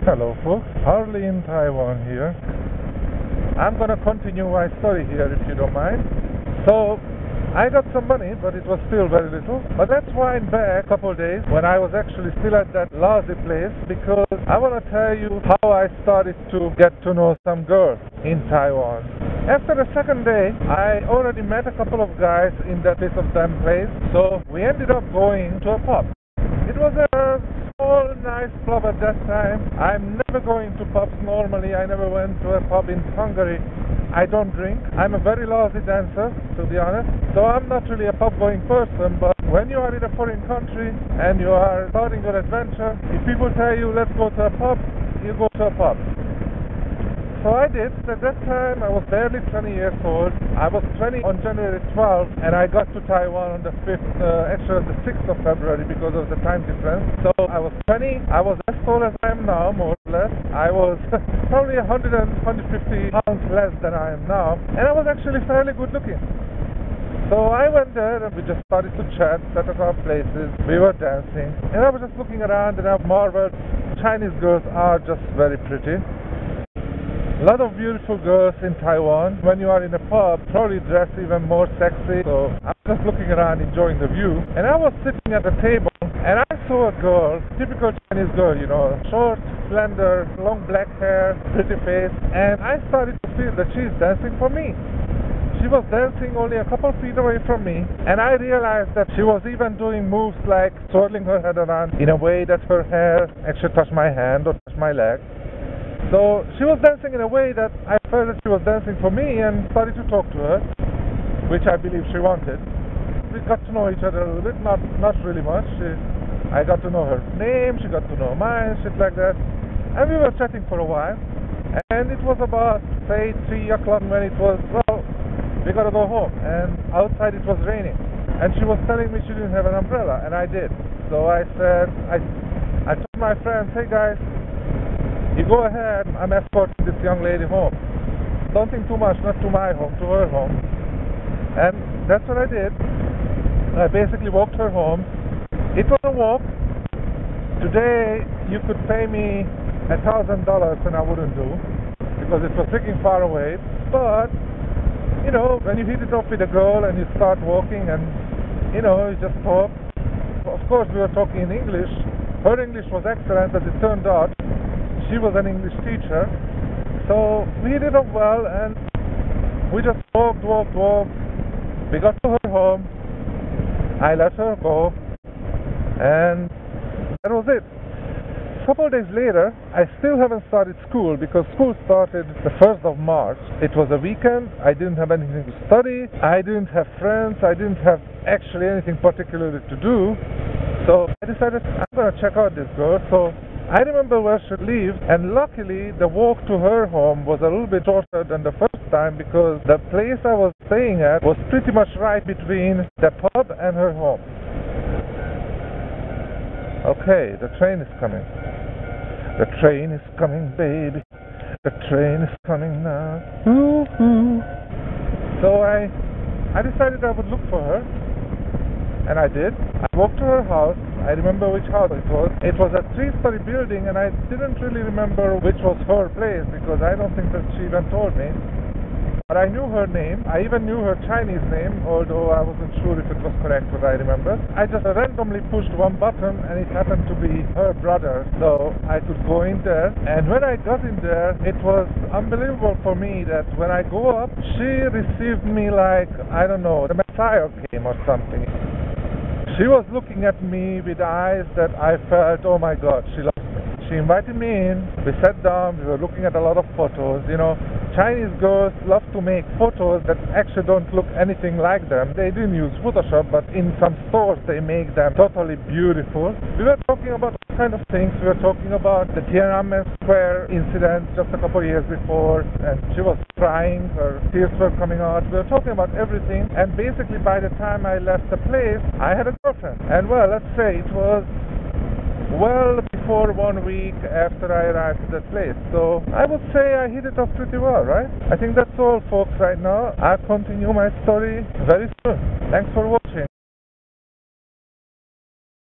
Hello folks, Harley in Taiwan here. I'm gonna continue my story here if you don't mind. So, I got some money, but it was still very little. But let's wind back a couple of days when I was actually still at that lousy place, because I wanna tell you how I started to get to know some girls in Taiwan. After the second day, I already met a couple of guys in that piece of damn place, so we ended up going to a pub. It was a small, nice pub at that time. I'm never going to pubs normally. I never went to a pub in Hungary. I don't drink. I'm a very lousy dancer, to be honest. So I'm not really a pub-going person, but when you are in a foreign country and you are starting your adventure, if people tell you, let's go to a pub, you go to a pub. So I did. At that time, I was barely 20 years old. I was 20 on January 12th, and I got to Taiwan on the 5th, actually on the 6th of February because of the time difference. So I was 20. I was as tall as I am now, more or less. I was probably 100 and 150 pounds less than I am now, and I was actually fairly good looking. So I went there and we just started to chat, set up our places, we were dancing, and I was just looking around and I marveled. Chinese girls are just very pretty. A lot of beautiful girls in Taiwan. When you are in a pub, probably dress even more sexy. So I was just looking around enjoying the view, and I was sitting at a table and I saw a girl, typical Chinese girl, you know, short, slender, long black hair, pretty face, and I started to feel that she's dancing for me. She was dancing only a couple feet away from me, and I realized that she was even doing moves like twirling her head around in a way that her hair actually touched my hand or touched my leg. So she was dancing in a way that I felt that she was dancing for me, and started to talk to her, which I believe she wanted. We got to know each other a little bit, not really much. I got to know her name, she got to know mine, shit like that. And we were chatting for a while, and it was about, say, 3 o'clock when it was, well, we gotta go home, and outside it was raining. And she was telling me she didn't have an umbrella, and I did. So I said, I told my friends, hey guys, you go ahead, I'm escorting this young lady home. Don't think too much, not to my home, to her home. And that's what I did. I basically walked her home. It was a walk. Today, you could pay me $1,000 and I wouldn't do, because it was freaking far away. But, you know, when you hit it off with a girl and you start walking and, you know, you just talk. Of course, we were talking in English. Her English was excellent, as it turned out. She was an English teacher, so we hit it off well, and we just walked. We got to her home, I let her go, and that was it. A couple of days later, I still haven't started school, because school started the 1st of March. It was a weekend, I didn't have anything to study, I didn't have friends, I didn't have actually anything particularly to do, so I decided I'm going to check out this girl. So I remember where she lived, and luckily the walk to her home was a little bit shorter than the first time, because the place I was staying at was pretty much right between the pub and her home. Okay, the train is coming. The train is coming, baby. The train is coming now. Ooh. So I decided I would look for her, and I did. I walked to her house. I remember which house it was. It was a 3-story building, and I didn't really remember which was her place, because I don't think that she even told me. But I knew her name. I even knew her Chinese name, although I wasn't sure if it was correct what I remember. I just randomly pushed one button, and it happened to be her brother, so I could go in there. And when I got in there, it was unbelievable for me that when I go up, she received me like, I don't know, the Messiah came or something. She was looking at me with eyes that I felt, oh my God, she loves me. She invited me in, we sat down, we were looking at a lot of photos. You know, Chinese girls love to make photos that actually don't look anything like them. They didn't use Photoshop, but in some stores they make them totally beautiful. We were talking about all kind of things. We were talking about the Tiananmen Square incident just a couple of years before, and she was crying, her tears were coming out. We were talking about everything, and basically by the time I left the place, I had a girlfriend. And well, let's say it was well before 1 week after I arrived at that place. So I would say I hit it off pretty well, right? I think that's all, folks, right now. I'll continue my story very soon. Thanks for watching.